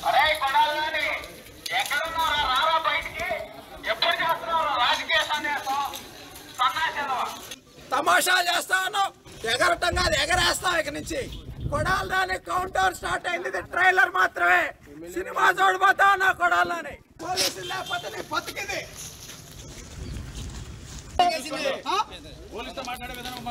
అరే కొడాలని ఎక్కడున్నారా? రారా బయటికి. ఎప్పుడు చేస్తున్నారు రాజకీయ సన్యాసం? సన్యాసం తమాషా చేస్తా ఉన్నాం. ఎగరటం కాదు, ఎగరేస్తాం ఇక నుంచి. కొడాలని కౌంటర్ స్టార్ట్ అయింది. ఇది ట్రైలర్ మాత్రమే. సినిమా చూడబోతా ఉన్నా కొడాలని. పోలీసులు లేకపోతే నీ బతికింది. పోలీసుతో మాట్లాడే విధానం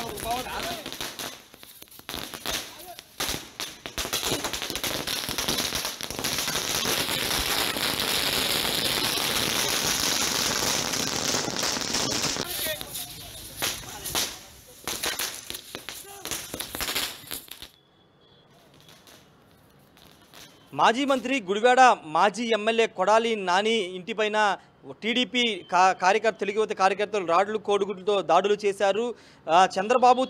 మాజీ మంత్రి గుడివాడ మాజీ ఎమ్మెల్యే కొడాలి నాని ఇంటిపైన టీడీపీ తెలుగు యువత కార్యకర్తలు రాడ్లు కోడిగుడ్లతో దాడులు చేశారు. చంద్రబాబు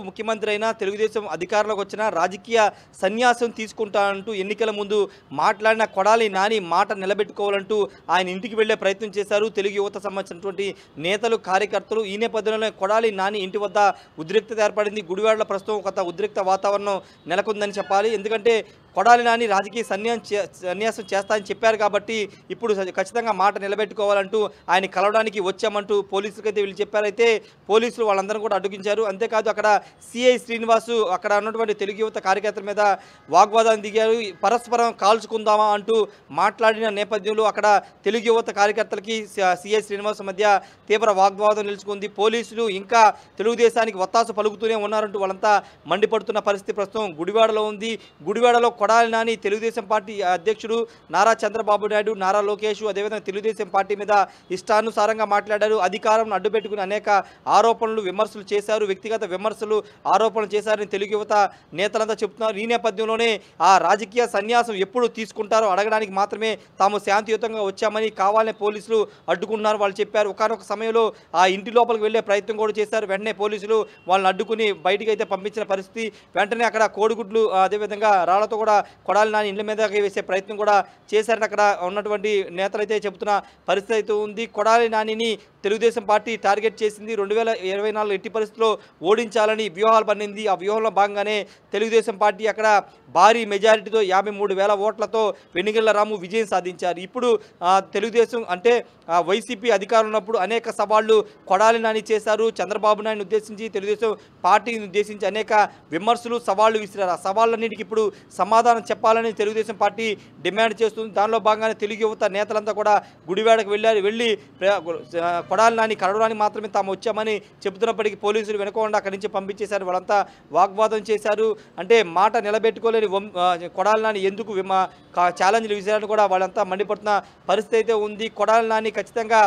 ముఖ్యమంత్రి అయినా తెలుగుదేశం అధికారంలోకి వచ్చిన రాజకీయ సన్యాసం తీసుకుంటానంటూ ఎన్నికల ముందు మాట్లాడిన కొడాలి నాని మాట నిలబెట్టుకోవాలంటూ ఆయన ఇంటికి వెళ్లే ప్రయత్నం చేశారు తెలుగు యువత సంబంధించినటువంటి నేతలు కార్యకర్తలు. ఈ నేపథ్యంలో కొడాలి నాని ఇంటి వద్ద ఉద్రిక్తత ఏర్పడింది. గుడివాడలో ప్రస్తుతం కొత్త ఉద్రిక్త వాతావరణం నెలకొందని చెప్పాలి. ఎందుకంటే కొడాలి నాని రాజకీయ సన్యాసం చేస్తానని చెప్పారు కాబట్టి ఇప్పుడు ఖచ్చితంగా మాట నిలబెట్టుకోవాలంటూ ఆయన కలవడానికి వచ్చామంటూ పోలీసులకైతే వీళ్ళు చెప్పారైతే పోలీసులు వాళ్ళందరూ కూడా అడ్డుగించారు. అంతేకాదు అక్కడ సిఐ శ్రీనివాసు అక్కడ ఉన్నటువంటి తెలుగు యువత కార్యకర్తల మీద వాగ్వాదాన్ని దిగారు. పరస్పరం కాల్చుకుందామా అంటూ మాట్లాడిన నేపథ్యంలో అక్కడ తెలుగు యువత కార్యకర్తలకి సిఐ శ్రీనివాసు మధ్య తీవ్ర వాగ్వాదం నిలుచుకుంది. పోలీసులు ఇంకా తెలుగుదేశానికి ఒత్తాసు పలుకుతూనే ఉన్నారంటూ వాళ్ళంతా మండిపడుతున్న పరిస్థితి ప్రస్తుతం గుడివాడలో ఉంది. గుడివాడలో కొడాలి నాని తెలుగుదేశం పార్టీ అధ్యక్షుడు నారా చంద్రబాబు నాయుడు, నారా లోకేష్ అదేవిధంగా తెలుగుదేశం పార్టీ మీద ఇష్టానుసారంగా మాట్లాడారు. అధికారం అడ్డుపెట్టుకుని అనేక ఆరోపణలు విమర్శలు చేశారు. వ్యక్తిగత విమర్శలు ఆరోపణలు చేశారని తెలుగు యువత నేతలంతా చెబుతున్నారు. ఈ నేపథ్యంలోనే ఆ రాజకీయ సన్యాసం ఎప్పుడు తీసుకుంటారో అడగడానికి మాత్రమే తాము శాంతియుతంగా వచ్చామని కావాలనే పోలీసులు అడ్డుకున్నారు వాళ్ళు చెప్పారు. ఒకనొక సమయంలో ఆ ఇంటి లోపలికి వెళ్లే ప్రయత్నం కూడా చేశారు. వెంటనే పోలీసులు వాళ్ళని అడ్డుకుని బయటికి అయితే పంపించిన పరిస్థితి. వెంటనే అక్కడ కోడిగుడ్లు అదేవిధంగా రాళ్లతో కూడా కొడాలి నాని ఇండ్ల మీద వేసే ప్రయత్నం కూడా చేశారని అక్కడ ఉన్నటువంటి నేతలైతే చెబుతున్న పరిస్థితి అయితే ఉంది. కొడాలి నానిని తెలుగుదేశం పార్టీ టార్గెట్ చేసింది. 2024 ఎట్టి పరిస్థితుల్లో ఓడించాలని వ్యూహాలు పన్నింది. ఆ వ్యూహంలో భాగంగానే తెలుగుదేశం పార్టీ అక్కడ భారీ మెజారిటీతో 53,000 ఓట్లతో వెనిగళ్ల రాము విజయం సాధించారు. ఇప్పుడు తెలుగుదేశం అంటే వైసీపీ అధికారంలో ఉన్నప్పుడు అనేక సవాళ్లు కొడాలి నాని చేశారు. చంద్రబాబు నాయుడిని ఉద్దేశించి తెలుగుదేశం పార్టీని ఉద్దేశించి అనేక విమర్శలు సవాళ్లు విసిరారు. ఆ సవాళ్ళన్నిటికీ ఇప్పుడు సమాధానం చెప్పాలని తెలుగుదేశం పార్టీ డిమాండ్ చేస్తుంది. దానిలో భాగంగానే తెలుగు యువత నేతలంతా కూడా గుడివాడకు వెళ్ళి కొడాలి నాని కలవడానికి మాత్రమే తాము వచ్చామని చెబుతున్నప్పటికీ పోలీసులు వెనుకోకుండా అక్కడి నుంచి పంపించేశారు. వాళ్ళంతా వాగ్వాదం చేశారు. అంటే మాట నిలబెట్టుకోలేని కొడాలి నాని ఎందుకు ఛాలెంజ్లు విసిరారని కూడా వాళ్ళంతా మండిపడుతున్న పరిస్థితి అయితే ఉంది. కొడాలి నాని ఖచ్చితంగా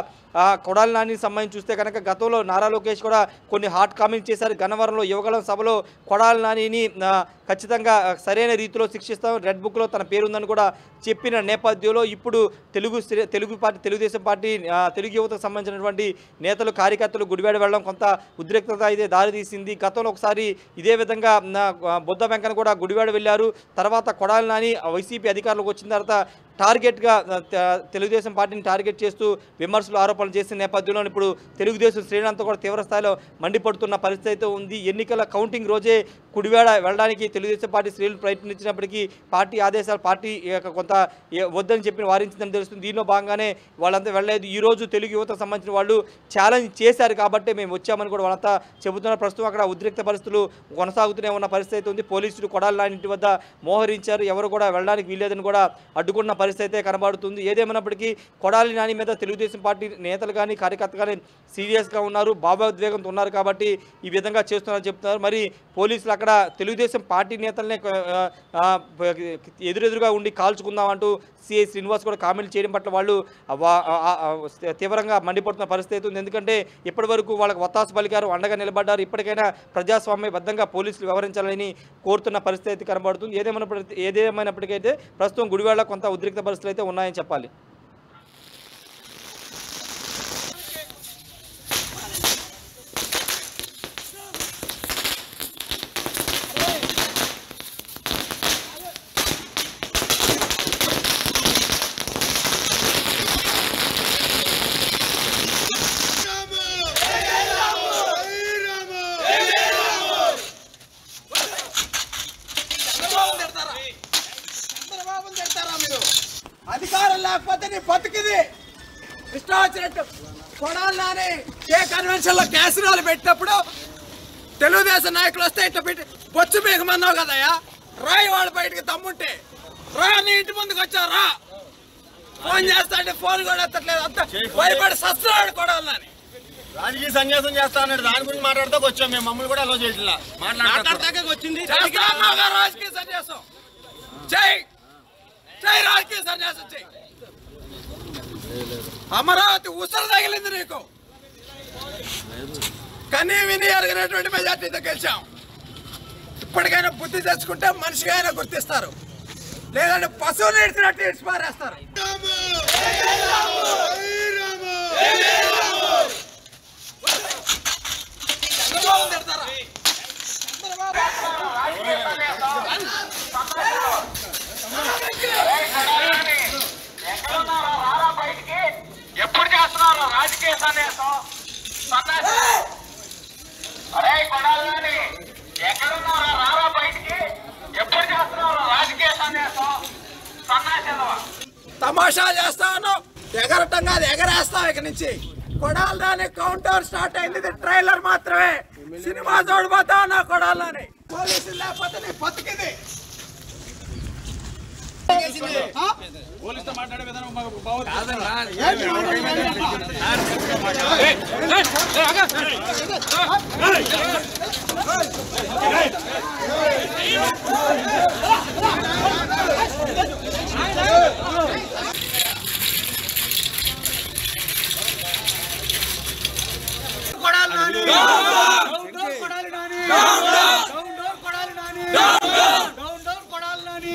కొడాలి నానికి సంబంధించి చూస్తే కనుక గతంలో నారా లోకేష్ కూడా కొన్ని హాట్ కామెంట్స్ చేశారు. గన్నవరంలో యువగలం సభలో కొడాలి నానిని ఖచ్చితంగా సరైన రీతిలో శిక్షిస్తాం, రెడ్ బుక్లో తన పేరుందని కూడా చెప్పిన నేపథ్యంలో ఇప్పుడు తెలుగుదేశం పార్టీ తెలుగు యువతకు సంబంధించినటువంటి నేతలు కార్యకర్తలు గుడివాడ వెళ్ళడం కొంత ఉద్రిక్తత అయితే దారితీసింది. గతంలో ఒకసారి ఇదే విధంగా బుద్ధ వెంకన్న కూడా గుడివాడ వెళ్ళారు. తర్వాత కొడాలి నాని వైసీపీ అధికారులకు వచ్చిన తర్వాత టార్గెట్గా తెలుగుదేశం పార్టీని టార్గెట్ చేస్తూ విమర్శలు ఆరోపణలు చేసిన నేపథ్యంలో ఇప్పుడు తెలుగుదేశం శ్రేణులంతా కూడా తీవ్రస్థాయిలో మండిపడుతున్న పరిస్థితి అయితే ఉంది. ఎన్నికల కౌంటింగ్ రోజే గుడివాడ వెళ్ళడానికి తెలుగుదేశం పార్టీ శ్రేణులు ప్రయత్నించినప్పటికీ పార్టీ ఆదేశాలు పార్టీ కొంత వద్దని చెప్పి వారించిందని తెలుస్తుంది. దీనిలో భాగంగానే వాళ్ళంతా వెళ్ళలేదు. ఈరోజు తెలుగు యువతకు సంబంధించిన వాళ్ళు ఛాలెంజ్ చేశారు కాబట్టి మేము వచ్చామని కూడా వాళ్ళంతా చెబుతున్నారు. ప్రస్తుతం అక్కడ ఉద్రిక్త పరిస్థితులు కొనసాగుతూనే ఉన్న పరిస్థితి అయితే ఉంది. పోలీసులు కొడాలి నాని ఇంటి వద్ద మోహరించారు. ఎవరు కూడా వెళ్ళడానికి వీల్లేదని కూడా అడ్డుకున్న పరిస్థితి అయితే కనబడుతుంది. ఏదేమైనప్పటికీ కొడాలి నాని మీద తెలుగుదేశం పార్టీ నేతలు కానీ కార్యకర్తలు కానీ సీరియస్గా ఉన్నారు, భావోద్వేగంతో ఉన్నారు కాబట్టి ఈ విధంగా చేస్తున్నారని చెప్తున్నారు. మరి పోలీసులు అక్కడ తెలుగుదేశం పార్టీ నేతలనే ఎదురెదురుగా ఉండి కాల్చుకుందామంటూ సిఐ శ్రీనివాస్ కూడా కామెంట్లు చేయడం పట్ల వాళ్ళు తీవ్రంగా మండిపడుతున్న పరిస్థితి అవుతుంది. ఎందుకంటే ఇప్పటి వరకు వాళ్ళకి ఒత్తాసు పలికారు, అండగా నిలబడ్డారు. ఇప్పటికైనా ప్రజాస్వామ్యబద్ధంగా పోలీసులు వ్యవహరించాలని కోరుతున్న పరిస్థితి అయితే కనబడుతుంది. ఏదేమైనప్పటికైతే ప్రస్తుతం గుడివాడలో కొంత ఉద్రిక్త పరిస్థితులు అయితే ఉన్నాయని చెప్పాలి. కొడాలి నాని ఏ కన్వెన్షన్ లో క్యాసినోలు పెట్టినప్పుడు తెలుగుదేశం నాయకులు వస్తే ఇట్లా పెట్టి బొచ్చు మేకమన్నావు కదయ్యా, రాయి వాళ్ళ బయటికి తమ్ముంటే రా, నీ ఇంటి ముందుకు వచ్చా రా, ఫోన్ చేస్తా అంటే ఫోన్ కూడా ఎత్తట్లేదు, అంత భయపడి సస్తున్నాడు కొడాలి నాని. రాజకీయ సన్యాసం చేస్తా అన్నాడు, దాని గురించి మాట్లాడుతూ వచ్చాం మేము, మమ్మల్ని కూడా అలో చేయట్లా మాట్లాడతాక వచ్చింది రాజకీయ సన్యాసం జై జై రాజకీయ సన్యాసం జై. అమరావతి ఉసలు తగిలింది నీకు, కనీ విని ఎరగినటువంటి మెజార్టీతో గెలిచాం. ఇప్పటికైనా బుద్ధి తెచ్చుకుంటే మనిషిగా అయినా గుర్తిస్తారు, లేదంటే పశువులు ఇడిచినట్టు ఇడిచి పారేస్తారు. ఎక్కడున్నారా రారా బయటికి, ఎప్పుడు చేస్తున్నారా రాజకీయ సన్యాసం సన్నాసి? అరే కొడాలని ఎక్కడున్నారా రారా బయటికి, ఎప్పుడు చేస్తున్నారా రాజకీయ సన్యాసం సన్నాసిలవా? తమాషా చేస్తా ఉన్నావు, ఎగరటం కాదు ఎగరేస్తావు ఇక నుంచి. కొడాలి నాని కౌంటర్ స్టార్ట్ అయింది, ఇది ట్రైలర్ మాత్రమే, సినిమా చూడబోతా ఉన్నా కొడాలి నాని. పోలీసులు లేకపోతే నీ బతికింది. పోలీసుతో మాట్లాడే విధానం మాకు బాగుంది. కొడాలి నాని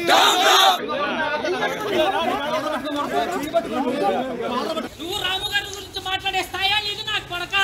నువ్వు రాముగారి గురించి మాట్లాడే స్థాయి నీకు నాకు కొడక.